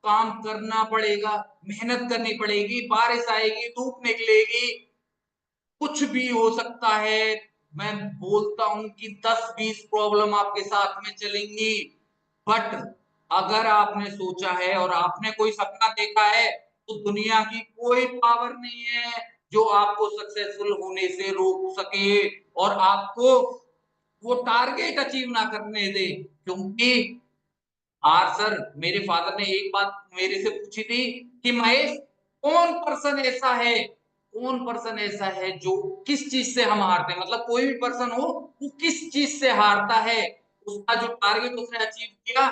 काम करना पड़ेगा, मेहनत करनी पड़ेगी, बारिश आएगी, धूप निकलेगी, कुछ भी हो सकता है। मैं बोलता हूं कि 10-20 प्रॉब्लम आपके साथ में चलेंगी, बट अगर आपने सोचा है और आपने कोई सपना देखा है, तो दुनिया की कोई पावर नहीं है जो आपको सक्सेसफुल होने से रोक सके और आपको वो टारगेट अचीव ना करने दे। क्योंकि हाँ सर, मेरे फादर ने एक बात मेरे से पूछी थी कि महेश, कौन पर्सन ऐसा है जो किस चीज से हम हारते हैं, मतलब कोई भी पर्सन हो वो किस चीज से हारता है, उसका जो टारगेट उसने अचीव किया,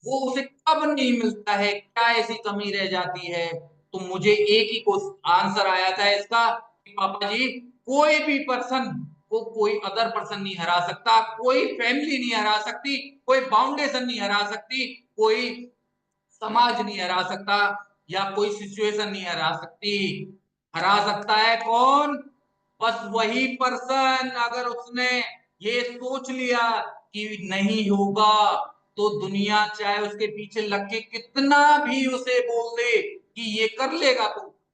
वो उसे कब नहीं मिलता है, क्या ऐसी कमी रह जाती है? तो मुझे एक ही आंसर आया था इसका कि पापा जी, कोई भी पर्सन को कोई अदर पर्सन नहीं हरा सकता, कोई फैमिली नहीं हरा सकती, कोई फाउंडेशन नहीं हरा सकती, कोई समाज नहीं हरा सकता, या कोई सिचुएशन नहीं हरा सकती। हरा सकता है कौन? बस वही पर्सन, अगर उसने ये सोच लिया कि नहीं होगा, तो दुनिया चाहे उसके पीछे लग के कितना भी उसे बोल दे कि ये कर लेगा,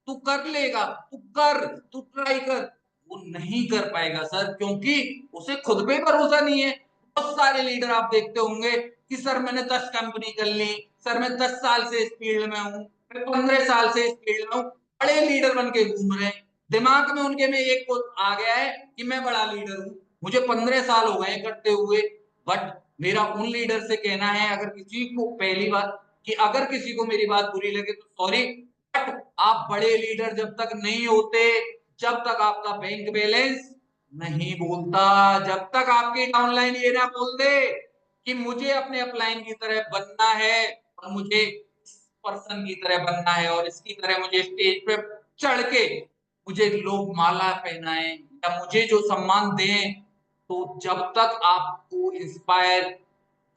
तू कर लेगा, तू कर, तू ट्राई कर, वो नहीं कर पाएगा सर, क्योंकि उसे खुद पे भरोसा नहीं है। बहुत सारे लीडर आप देखते होंगे कि सर मैंने 10 कंपनी कर ली, सर मैं 10 साल से इस फील्ड में हूँ, मैं 15 साल से इस फील्ड में हूँ, बड़े लीडर बन के घूम रहे हैं। दिमाग में उनके में एक आ गया है कि मैं बड़ा लीडर हूँ, मुझे 15 साल हो गए करते हुए। बट मेरा उन लीडर से कहना है, अगर किसी को पहली बात कि अगर किसी को मेरी बात बुरी लगे तो सॉरी, बट आप बड़े लीडर जब तक नहीं होते, जब तक आपका बैंक बैलेंस नहीं बोलता, जब तक आपकी डाउनलाइन ये ना बोल दे कि मुझे अपने अपलाइन की तरह बनना है, और मुझे इस पर्सन की तरह बनना है, और इसकी तरह मुझे स्टेज पे चढ़ के मुझे लोग माला पहनाएं या मुझे जो सम्मान दें, तो जब तक आपको इंस्पायर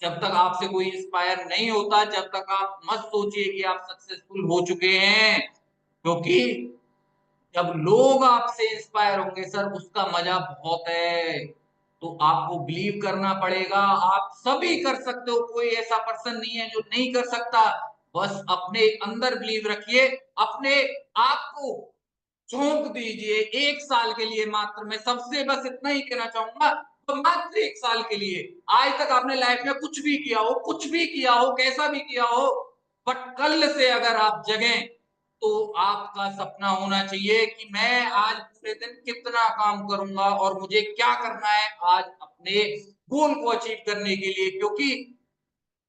जब तक आपसे कोई इंस्पायर नहीं होता, जब तक आप मत सोचिए कि आप सक्सेसफुल हो चुके हैं, क्योंकि जब लोग आपसे इंस्पायर होंगे सर, उसका मजा बहुत है। तो आपको बिलीव करना पड़ेगा, आप सभी कर सकते हो, कोई ऐसा पर्सन नहीं है जो नहीं कर सकता। बस अपने अंदर बिलीव रखिए, अपने आप को झोंक दीजिए 1 साल के लिए मात्र। मैं सबसे बस इतना ही कहना चाहूंगा, तो मात्र 1 साल के लिए। आज तक आपने लाइफ में कुछ भी किया हो, कुछ भी किया हो, कैसा भी किया हो, बट कल से अगर आप जगें, तो आपका सपना होना चाहिए कि मैं आज पूरे दिन कितना काम करूंगा और मुझे क्या करना है आज अपने गोल को अचीव करने के लिए। क्योंकि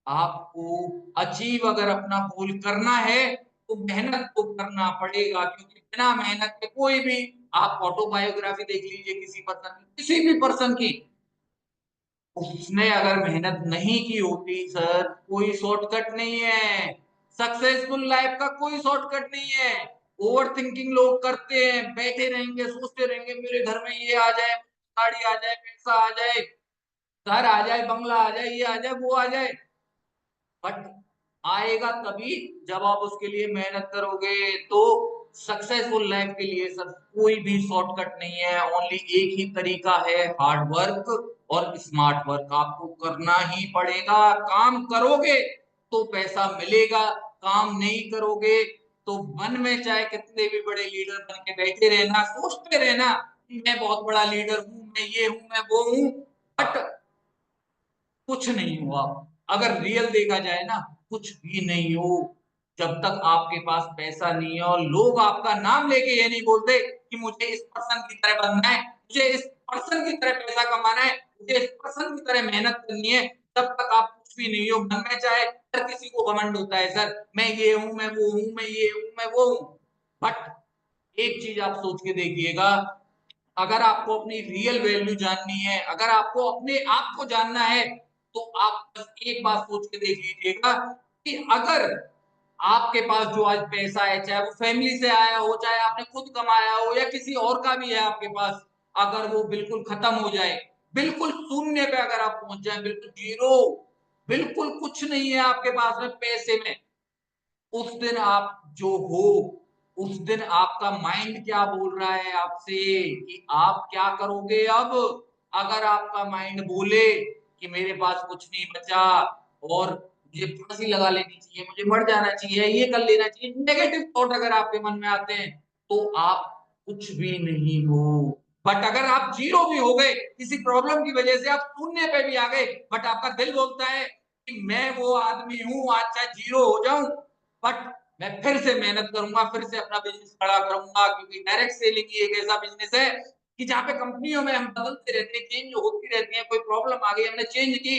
आपको अचीव अगर अपना गोल करना है, तो मेहनत तो करना पड़ेगा, क्योंकि बिना मेहनत के कोई भी, आप ऑटोबायोग्राफी देख लीजिए किसी पर्सन की, किसी भी पर्सन की, उसने अगर मेहनत नहीं की होती सर, कोई शॉर्टकट नहीं है। सक्सेसफुल लाइफ का कोई शॉर्टकट नहीं है। ओवर थिंकिंग लोग करते हैं, बैठे रहेंगे, सोचते रहेंगे मेरे घर में ये आ जाए, गाड़ी आ जाए, पैसा आ जाए, घर आ जाए, बंगला आ जाए, ये आ जाए, वो आ जाए। बट आएगा तभी जब आप उसके लिए मेहनत करोगे। तो सक्सेसफुल लाइफ के लिए सर कोई भी शॉर्टकट नहीं है, ओनली एक ही तरीका है, हार्ड वर्क और स्मार्ट वर्क। आपको करना ही पड़ेगा, काम करोगे तो पैसा मिलेगा, काम नहीं करोगे तो मन में चाहे कितने भी बड़े लीडर बन के बैठे रहना, सोचते रहना कि मैं बहुत बड़ा लीडर हूं, मैं ये हूं, मैं वो हूं, बट कुछ नहीं हुआ। अगर रियल देखा जाए ना, कुछ भी नहीं हो जब तक आपके पास पैसा नहीं है, और लोग आपका नाम लेके ये नहीं बोलते कि मुझे इस पर्सन की तरह बनना है, मुझे इस पर्सन की तरह पैसा कमाना है, मुझे इस पर्सन की तरह मेहनत करनी है, तब तक आप कुछ भी नहीं हो। मन में चाहे हर किसी को घमंड होता है सर, मैं ये हूं, मैं वो हूं, मैं ये हूं, मैं वो हूं। बट एक चीज आप सोच के देखिएगा, अगर आपको अपनी रियल वैल्यू जाननी है, अगर आपको अपने आप को जानना है, तो आप बस एक बात सोच के देख लीजिएगा कि अगर आपके पास जो आज पैसा है, चाहे वो फैमिली से आया हो, चाहे आपने खुद कमाया हो, या किसी और का भी है आपके पास, अगर वो बिल्कुल खत्म हो जाए, बिल्कुल शून्य पे अगर आप पहुंच जाए, बिल्कुल जीरो, बिल्कुल कुछ नहीं है आपके पास में पैसे में, उस दिन आप जो हो, उस दिन आपका माइंड क्या बोल रहा है आपसे कि आप क्या करोगे अब? अगर आपका माइंड बोले कि मेरे पास कुछ नहीं बचा और मुझे फांसी लगा लेनी चाहिए, मुझे मर जाना चाहिए, ये कर लेना चाहिए, नेगेटिव थॉट अगर आपके मन में आते हैं, तो आप कुछ भी नहीं हो। बट अगर आप जीरो भी हो गए, किसी प्रॉब्लम की वजह से आप शून्य पे भी आ गए, बट आपका दिल बोलता है कि मैं वो आदमी हूं, आज चाहे जीरो हो जाऊं, बट मैं फिर से मेहनत करूंगा, फिर से अपना बिजनेस खड़ा करूंगा, क्योंकि डायरेक्ट सेलिंग ही एक ऐसा बिजनेस है कि जहां पे कंपनियों में हम बदलते रहते हैं, चेंज होती रहती है, कोई प्रॉब्लम आ गई हमने चेंज की,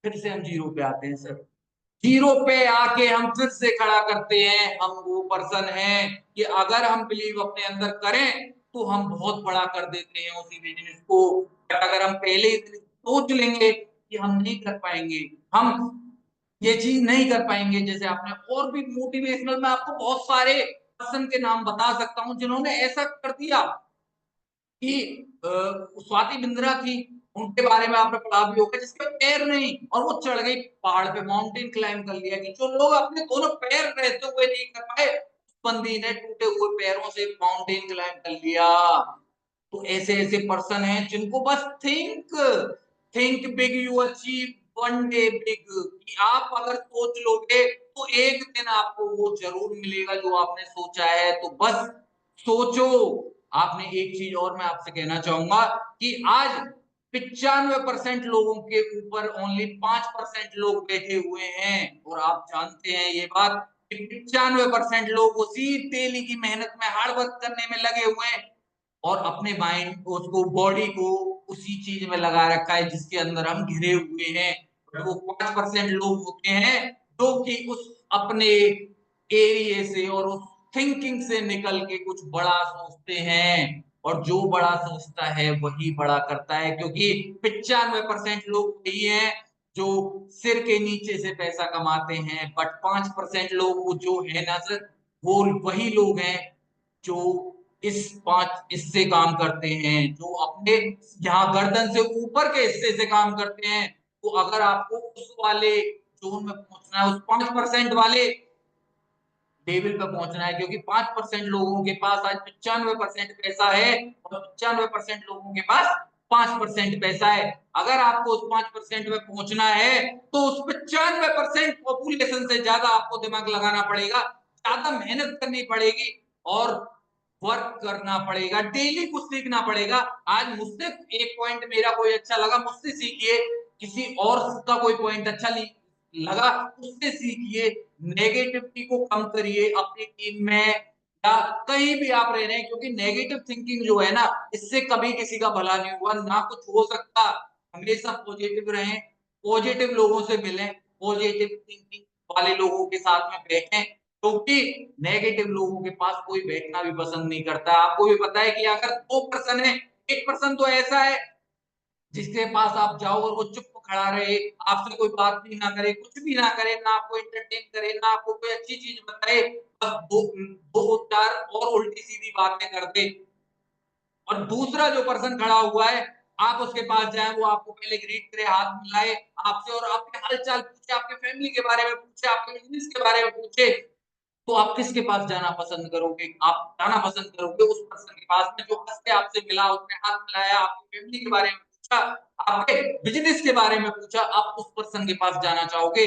फिर से हम जीरो पे आते हैं सर। जीरो पे आके हम फिर से खड़ा करते हैं। हम वो पर्सन हैं कि अगर हम बिलीव अपने अंदर करें, तो हम बहुत बड़ा कर देते हैं उसी बिजनेस को। बट अगर हम पहले ही सोच लेंगे कि हम नहीं कर पाएंगे, हम ये चीज नहीं कर पाएंगे जैसे आपने। और भी मोटिवेशनल मैं आपको बहुत सारे पर्सन के नाम बता सकता हूँ जिन्होंने ऐसा कर दिया कि स्वाति बिंद्रा थी, उनके बारे में आपने पढ़ा भी होगा, जिसके पैर नहीं और वो चढ़ गई पहाड़ पे, माउंटेन क्लाइंब कर लिया। कि जो लोग अपने दोनों पैर रहते हुए नहीं कर पाए, उस बंदी ने टूटे हुए पैरों से माउंटेन क्लाइंब कर लिया। तो ऐसे ऐसे पर्सन हैं जिनको बस think think big you achieve one day big. कि आप अगर सोच लोगे तो एक दिन आपको वो जरूर मिलेगा जो आपने सोचा है। तो बस सोचो। आपने एक चीज और मैं आपसे कहना चाहूंगा कि आज 95% लोगों के ऊपर ओनली 5% लोग बैठे हुए हैं। और आप जानते हैं ये बात कि 95% लोग उसी डेली की मेहनत में हार्ड वर्क करने में लगे हुए हैं और अपने माइंड को, उसको, बॉडी को उसी चीज में लगा रखा है जिसके अंदर हम घिरे हुए हैं। वो 5% लोग होते हैं जो कि उस अपने एरिए से और उस थिंकिंग से निकल के कुछ बड़ा सोचते हैं। और जो बड़ा सोचता है वही बड़ा करता है, क्योंकि 95% लोग वही हैं जो सिर के नीचे से पैसा कमाते हैं। बट 5% लोग जो है ना सर, वो वही लोग हैं जो इससे काम करते हैं, जो अपने यहाँ गर्दन से ऊपर के हिस्से से काम करते हैं। तो अगर आपको उस वाले जोन में पहुंचना है, उस 5% वाले लेवल पे पहुंचना है, क्योंकि 5% लोगों के पास आज 95% पैसा है और 95% लोगों के पास 5% पैसा है। अगर आपको उस 5% में पहुंचना है तो उस 95% पॉपुलेशन से ज्यादा आपको दिमाग लगाना पड़ेगा, ज्यादा मेहनत करनी पड़ेगी और वर्क करना पड़ेगा, डेली कुछ सीखना पड़ेगा। आज मुझसे एक पॉइंट मेरा कोई अच्छा लगा, मुझसे सीखिए। किसी और का कोई पॉइंट अच्छा लगा, उससे सीखिए। नेगेटिविटी को कम करिए अपनी टीम में या कहीं भी आप रह रहे हैं, क्योंकि नेगेटिव थिंकिंग जो है ना, इससे कभी किसी का भला नहीं हुआ ना कुछ हो सकता। हमेशा पॉजिटिव रहें, पॉजिटिव लोगों से मिलें, पॉजिटिव थिंकिंग वाले लोगों के साथ में बैठें, क्योंकि नेगेटिव लोगों के पास कोई बैठना भी पसंद नहीं करता। आपको भी पता है कि अगर 2% है, 1% तो ऐसा है जिसके पास आप जाओ और वो चुप खड़ा रहे, आपसे कोई बात भी ना करे, कुछ भी ना करे, ना आपको एंटरटेन करे, ना आपको कोई अच्छी चीज बताए, बस दो दो चार और उल्टी सीधी बातें कर दे। और दूसरा जो पर्सन खड़ा हुआ है, आप उसके पास जाए, वो आपको पहले ग्रीट करे, हाथ मिलाए आपसे और आपके हालचाल पूछे, आपके फैमिली के बारे में पूछे, आपके बिजनेस के बारे में पूछे, तो आप किसके पास जाना पसंद करोगे? आप जाना पसंद करोगे उस पर्सन के पास में जो हँस के आपसे मिला, उसने हाथ मिलाया, आपकी फैमिली के बारे में पूछा, आपके बिज़नेस के बारे में पूछा, आप उस पर्सन के पास जाना चाहोगे।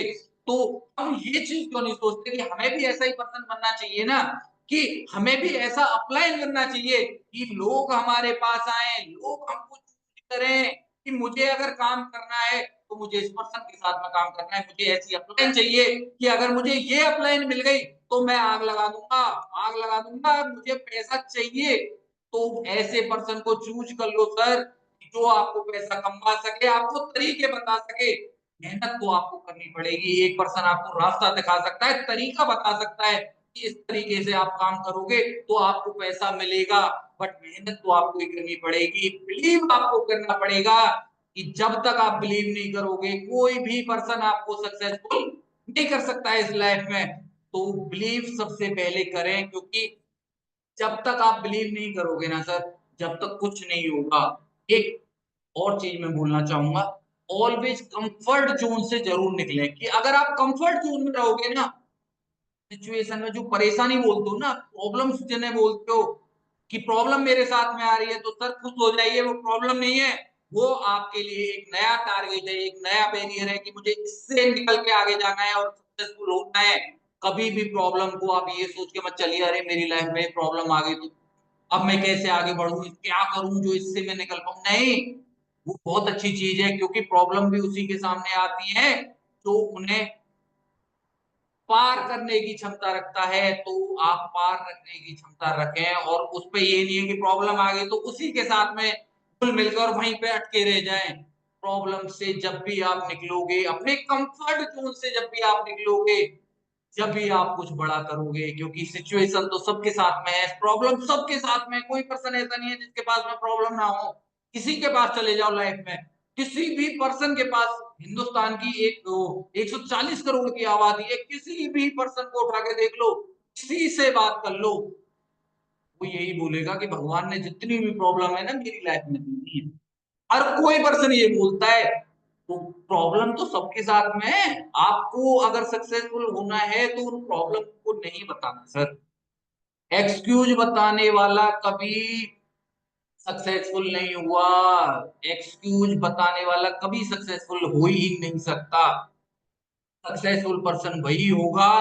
तो हम ये चीज़ क्यों नहीं सोचते कि हमें भी ऐसा ही पर्सन बनना चाहिए ना, कि हमें भी ऐसा अपलाइन करना चाहिए कि लोग हमारे पास आएँ, लोग हमको चूज़ करें कि मुझे अगर काम करना है, तो मुझे इस पर्सन के साथ में काम करना है। मुझे ऐसी अपलाइन चाहिए कि अगर मुझे ये अपलाइन मिल गई तो मैं आग लगा दूंगा, आग लगा दूंगा, मुझे पैसा चाहिए। तो ऐसे पर्सन को चूज कर लो सर, जो आपको पैसा कमा सके, आपको तरीके बता सके। मेहनत तो आपको करनी पड़ेगी। एक पर्सन आपको रास्ता दिखा सकता है, तरीका बता सकता है कि इस तरीके से आप काम करोगे तो आपको पैसा मिलेगा। बट मेहनत तो आपको ही करनी पड़ेगी, बिलीव आपको करना पड़ेगा। कि जब तक आप बिलीव नहीं करोगे, कोई भी पर्सन आपको सक्सेसफुल नहीं कर सकता है इस लाइफ में। तो बिलीव सबसे पहले करें, क्योंकि जब तक आप बिलीव नहीं करोगे ना सर, जब तक कुछ नहीं होगा। एक और चीज मैं बोलना चाहूंगा, ऑलवेज कंफर्ट जोन से जरूर निकले। कि अगर आप कंफर्ट जोन में रहोगे ना, सिचुएशन में जो परेशानी बोलते हो ना, प्रॉब्लम्स जिन्हें बोलते हो कि प्रॉब्लम मेरे साथ में आ रही है, तो सर खुश हो जाइए, वो प्रॉब्लम नहीं है। वो आपके लिए एक नया टारगेट है, एक नया बैरियर है कि मुझे इससे निकल के आगे जाना है और सक्सेसफुल होना है। कभी भी प्रॉब्लम को आप ये सोच के मत चलिए, अरे मेरी लाइफ में प्रॉब्लम आ गई तो अब मैं कैसे आगे बढ़ूं, क्या करूं जो इससे मैं निकल पाऊं। नहीं, वो बहुत अच्छी चीज है, क्योंकि प्रॉब्लम भी उसी के सामने आती है जो उन्हें पार करने की क्षमता रखता है। तो आप पार रखने की क्षमता रखें और उस पे ये नहीं है कि प्रॉब्लम आ गई तो उसी के साथ में घुल मिलकर वहीं पे अटके रह जाएं। प्रॉब्लम से जब भी आप निकलोगे, अपने कंफर्ट जोन से जब भी आप निकलोगे, जब भी आप कुछ बड़ा करोगे। क्योंकि सिचुएशन तो सबके साथ में है, प्रॉब्लम सबके साथ में, कोई पर्सन ऐसा नहीं है जिसके पास में प्रॉब्लम ना हो। किसी के पास चले जाओ लाइफ में, किसी भी पर्सन के पास, हिंदुस्तान की 140 करोड़ की आबादी है, किसी भी पर्सन को उठा के देख लो, किसी से बात कर लो, वो यही बोलेगा कि भगवान ने जितनी भी प्रॉब्लम है ना मेरी लाइफ में दी है। हर कोई पर्सन ये बोलता है। तो प्रॉब्लम तो सबके साथ में है। आपको अगर सक्सेसफुल होना है तो उन प्रॉब्लम को नहीं बताना सर। एक्सक्यूज बताने वाला कभी सक्सेसफुल नहीं हुआ। एक्सक्यूज बताने वाला कभी सक्सेसफुल हो ही नहीं सकता। सक्सेसफुल पर्सन वही होगा,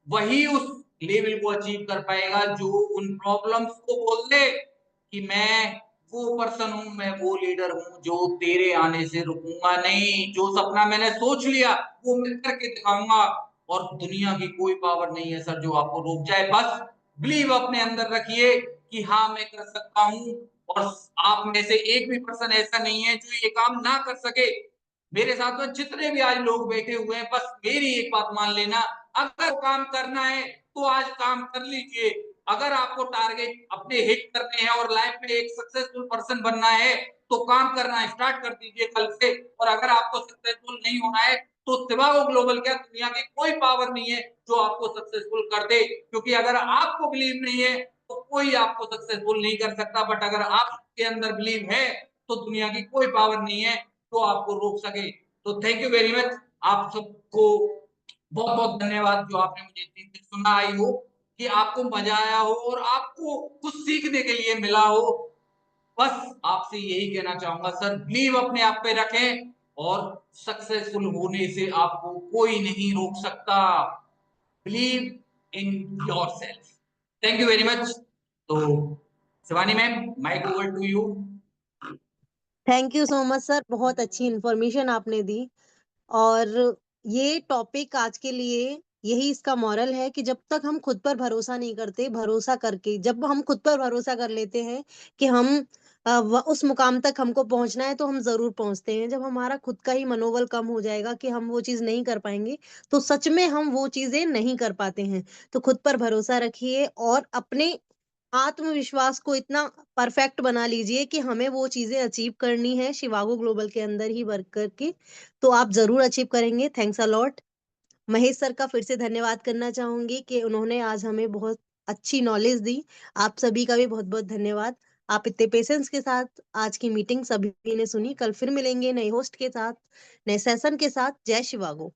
वही उस लेवल को अचीव कर पाएगा जो उन प्रॉब्लम्स को बोल दे कि मैं वो पर्सन हूं, मैं वो लीडर हूं जो तेरे आने से रुकूंगा नहीं। जो सपना मैंने सोच लिया वो मैं करके दिखाऊंगा, और दुनिया की कोई पावर नहीं है सर जो आपको रोक जाए। बस बिलीव अपने अंदर रखिए कि हाँ मैं कर सकता हूं, और आप में से एक भी पर्सन ऐसा नहीं है जो ये काम ना कर सके। मेरे साथ में जितने भी आज लोग बैठे हुए हैं, बस मेरी एक बात मान लेना, अगर काम करना है तो आज काम कर लीजिए। अगर आपको टारगेट अपने हिट करने हैं और लाइफ में एक सक्सेसफुल पर्सन बनना है तो काम करना स्टार्ट कर दीजिए कल से। और अगर आपको सक्सेसफुल नहीं होना है तो सिवाओ ग्लोबल क्या दुनिया की कोई पावर नहीं है जो आपको सक्सेसफुल कर दे। क्योंकि अगर आपको बिलीव नहीं है तो कोई आपको सक्सेसफुल नहीं कर सकता, बट अगर आपके अंदर बिलीव है तो दुनिया की कोई पावर नहीं है तो आपको रोक सके। तो थैंक यू वेरी मच। आप सबको बहुत बहुत धन्यवाद जो आपने मुझे इतनी देर सुना। आई हो कि आपको मजा आया हो और आपको कुछ सीखने के लिए मिला हो। बस आपसे यही कहना चाहूंगा सर, बिलीव अपने आप पे रखें और सक्सेसफुल होने से आपको कोई नहीं रोक सकता। Believe in yourself. Thank you very much. तो Shivani ma'am, mic over to you. Thank you so much sir, बहुत अच्छी इन्फॉर्मेशन आपने दी। और ये टॉपिक आज के लिए यही इसका मॉरल है कि जब तक हम खुद पर भरोसा नहीं करते, भरोसा करके जब हम खुद पर भरोसा कर लेते हैं कि हम उस मुकाम तक हमको पहुंचना है तो हम जरूर पहुंचते हैं। जब हमारा खुद का ही मनोबल कम हो जाएगा कि हम वो चीज नहीं कर पाएंगे, तो सच में हम वो चीजें नहीं कर पाते हैं। तो खुद पर भरोसा रखिए और अपने आत्मविश्वास को इतना परफेक्ट बना लीजिए कि हमें वो चीज़ें अचीव करनी है शिवागो ग्लोबल के अंदर ही वर्क करके, तो आप ज़रूर अचीव करेंगे। Thanks a lot. Mahesh sir का फिर से धन्यवाद करना चाहूँगी कि उन्होंने आज हमें बहुत अच्छी नॉलेज दी। आप सभी का भी बहुत-बहुत धन्यवाद। आप इतने पेशेंस के साथ आज की मीटिंग सभी ने सुनी। कल फिर मिलेंगे नए होस्ट के साथ, नए सेशन के साथ। जय शिवागो।